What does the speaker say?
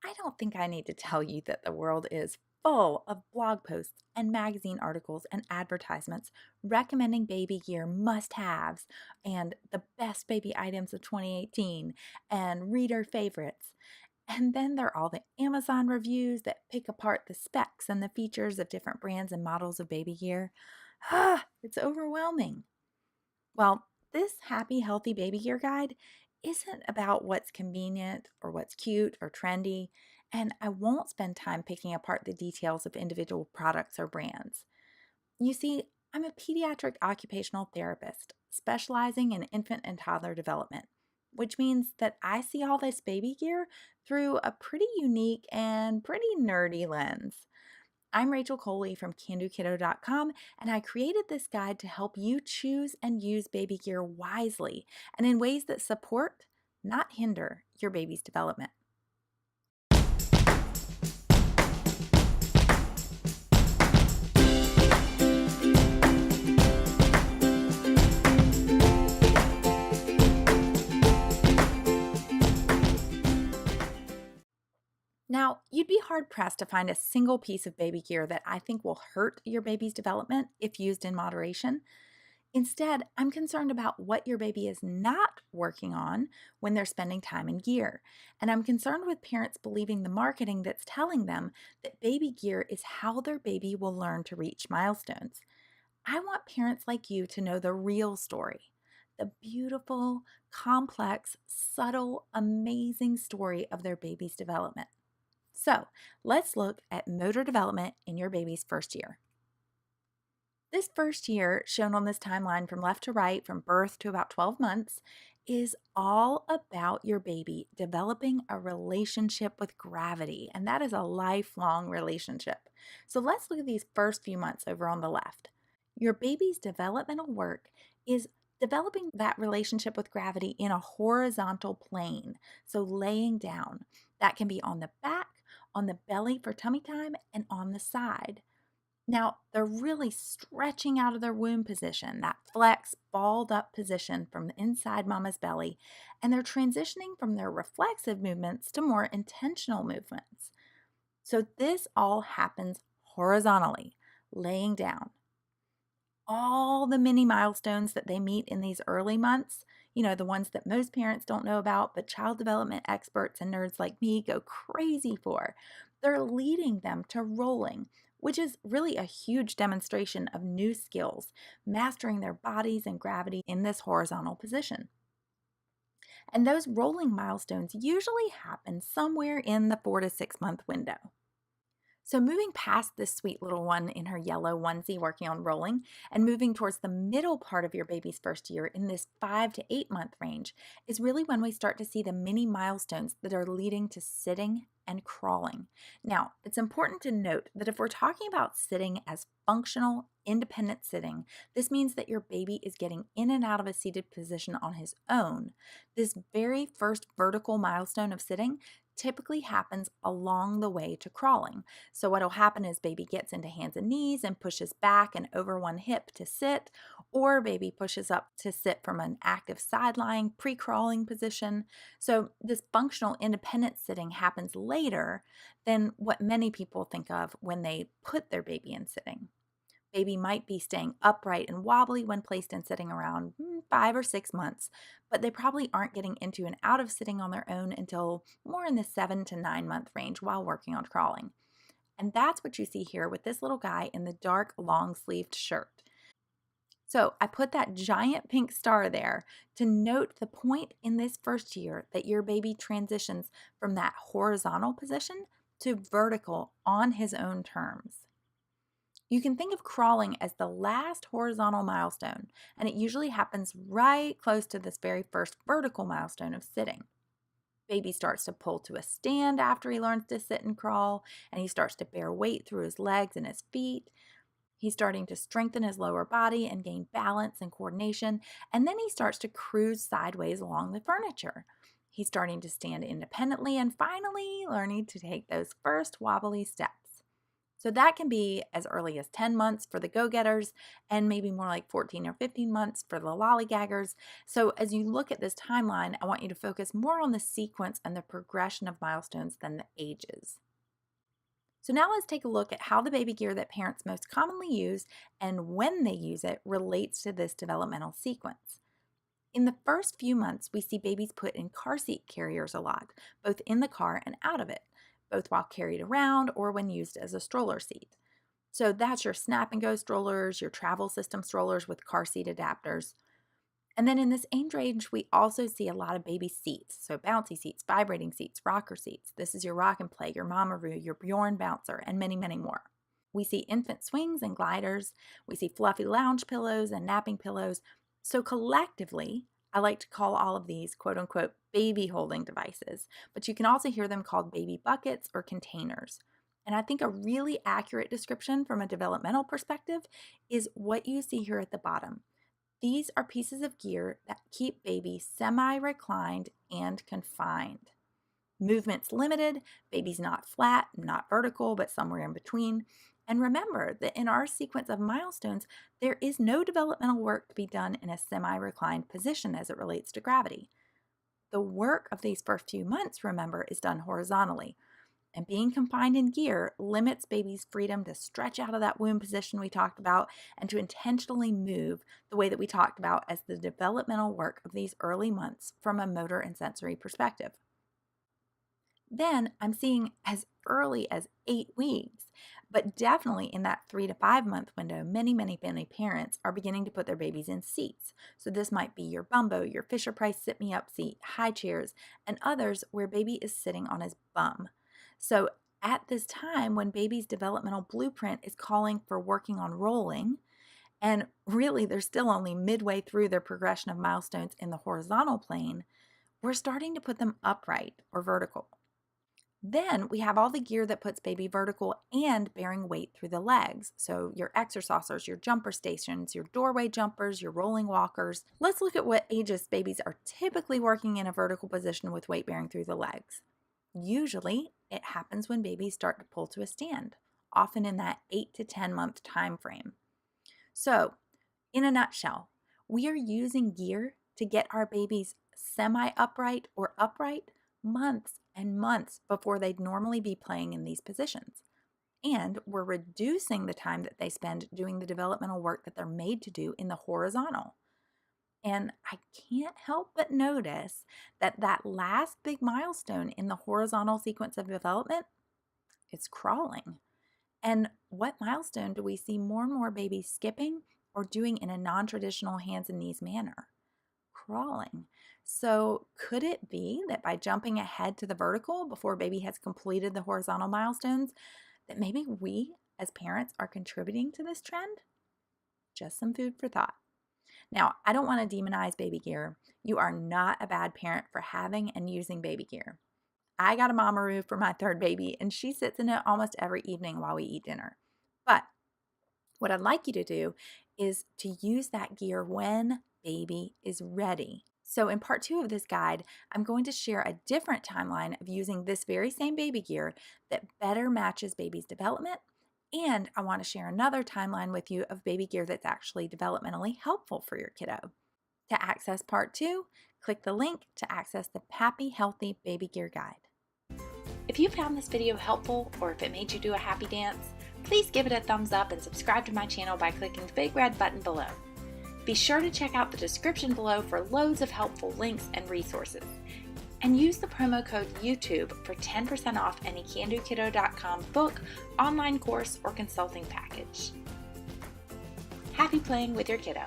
I don't think I need to tell you that the world is full of blog posts and magazine articles and advertisements recommending baby gear must haves and the best baby items of 2018 and reader favorites. And then there are all the Amazon reviews that pick apart the specs and the features of different brands and models of baby gear. It's overwhelming. Well, this happy, healthy baby gear guide isn't about what's convenient or what's cute or trendy, and I won't spend time picking apart the details of individual products or brands. You see, I'm a pediatric occupational therapist specializing in infant and toddler development, which means that I see all this baby gear through a pretty unique and pretty nerdy lens. I'm Rachel Coley from CanDoKiddo.com, and I created this guide to help you choose and use baby gear wisely and in ways that support, not hinder, your baby's development. Now, you'd be hard pressed to find a single piece of baby gear that I think will hurt your baby's development if used in moderation. Instead, I'm concerned about what your baby is not working on when they're spending time in gear. And I'm concerned with parents believing the marketing that's telling them that baby gear is how their baby will learn to reach milestones. I want parents like you to know the real story, the beautiful, complex, subtle, amazing story of their baby's development. So let's look at motor development in your baby's first year. This first year, shown on this timeline from left to right, from birth to about 12 months, is all about your baby developing a relationship with gravity, and that is a lifelong relationship. So let's look at these first few months over on the left. Your baby's developmental work is developing that relationship with gravity in a horizontal plane, so laying down. That can be on the back, on the belly for tummy time, and on the side. Now, they're really stretching out of their womb position, that flex, balled up position from the inside mama's belly, and they're transitioning from their reflexive movements to more intentional movements. So, this all happens horizontally, laying down. All the mini milestones that they meet in these early months, the ones that most parents don't know about, but child development experts and nerds like me go crazy for, they're leading them to rolling, which is really a huge demonstration of new skills, mastering their bodies and gravity in this horizontal position. And those rolling milestones usually happen somewhere in the 4 to 6 month window. So, moving past this sweet little one in her yellow onesie working on rolling and moving towards the middle part of your baby's first year in this 5 to 8 month range is really when we start to see the mini milestones that are leading to sitting and crawling. Now, it's important to note that if we're talking about sitting as functional, independent sitting, this means that your baby is getting in and out of a seated position on his own. This very first vertical milestone of sitting typically happens along the way to crawling. So what'll happen is baby gets into hands and knees and pushes back and over one hip to sit, or baby pushes up to sit from an active side lying pre-crawling position. So this functional independent sitting happens later than what many people think of when they put their baby in sitting. Baby might be staying upright and wobbly when placed in sitting around 5 or 6 months, but they probably aren't getting into and out of sitting on their own until more in the 7 to 9 month range while working on crawling. And that's what you see here with this little guy in the dark long sleeved shirt. So I put that giant pink star there to note the point in this first year that your baby transitions from that horizontal position to vertical on his own terms. You can think of crawling as the last horizontal milestone, and it usually happens right close to this very first vertical milestone of sitting. Baby starts to pull to a stand after he learns to sit and crawl, and he starts to bear weight through his legs and his feet. He's starting to strengthen his lower body and gain balance and coordination, and then he starts to cruise sideways along the furniture. He's starting to stand independently and finally learning to take those first wobbly steps. So that can be as early as 10 months for the go-getters and maybe more like 14 or 15 months for the lollygaggers. So as you look at this timeline, I want you to focus more on the sequence and the progression of milestones than the ages. So now let's take a look at how the baby gear that parents most commonly use and when they use it relates to this developmental sequence. In the first few months, we see babies put in car seat carriers a lot, both in the car and out of it, both while carried around or when used as a stroller seat. So that's your snap and go strollers, your travel system strollers with car seat adapters. And then in this age range, we also see a lot of baby seats. So bouncy seats, vibrating seats, rocker seats. This is your rock and play, your Mamaroo, your Bjorn bouncer, and many, many more. We see infant swings and gliders. We see fluffy lounge pillows and napping pillows. So collectively, I like to call all of these quote unquote baby holding devices, but you can also hear them called baby buckets or containers. And I think a really accurate description from a developmental perspective is what you see here at the bottom. These are pieces of gear that keep baby semi-reclined and confined. Movement's limited, baby's not flat, not vertical, but somewhere in between. And remember that in our sequence of milestones, there is no developmental work to be done in a semi-reclined position as it relates to gravity. The work of these first few months, remember, is done horizontally. And being confined in gear limits baby's freedom to stretch out of that womb position we talked about and to intentionally move the way that we talked about as the developmental work of these early months from a motor and sensory perspective. Then I'm seeing as early as 8 weeks, but definitely in that 3 to 5 month window, many parents are beginning to put their babies in seats. So this might be your Bumbo, your Fisher Price Sit Me Up seat, high chairs, and others where baby is sitting on his bum. So at this time, when baby's developmental blueprint is calling for working on rolling, and really they're still only midway through their progression of milestones in the horizontal plane, we're starting to put them upright or vertical. Then we have all the gear that puts baby vertical and bearing weight through the legs. So your exercisers, your jumper stations, your doorway jumpers, your rolling walkers. Let's look at what ages babies are typically working in a vertical position with weight bearing through the legs. Usually it happens when babies start to pull to a stand, often in that 8 to 10 month time frame. So in a nutshell, we are using gear to get our babies semi-upright or upright months and months before they'd normally be playing in these positions. And we're reducing the time that they spend doing the developmental work that they're made to do in the horizontal. And I can't help but notice that that last big milestone in the horizontal sequence of development is crawling. And what milestone do we see more and more babies skipping or doing in a non-traditional hands and knees manner? Crawling. So could it be that by jumping ahead to the vertical before baby has completed the horizontal milestones, that maybe we as parents are contributing to this trend? Just some food for thought. Now, I don't want to demonize baby gear. You are not a bad parent for having and using baby gear. I got a Mamaroo for my third baby, and she sits in it almost every evening while we eat dinner. But what I'd like you to do is to use that gear when baby is ready. So in part 2 of this guide, I'm going to share a different timeline of using this very same baby gear that better matches baby's development. And I want to share another timeline with you of baby gear that's actually developmentally helpful for your kiddo. To access part 2, click the link to access the Happy Healthy Baby Gear Guide. If you found this video helpful or if it made you do a happy dance, please give it a thumbs up and subscribe to my channel by clicking the big red button below. Be sure to check out the description below for loads of helpful links and resources. And use the promo code YouTube for 10% off any CanDoKiddo.com book, online course, or consulting package. Happy playing with your kiddo.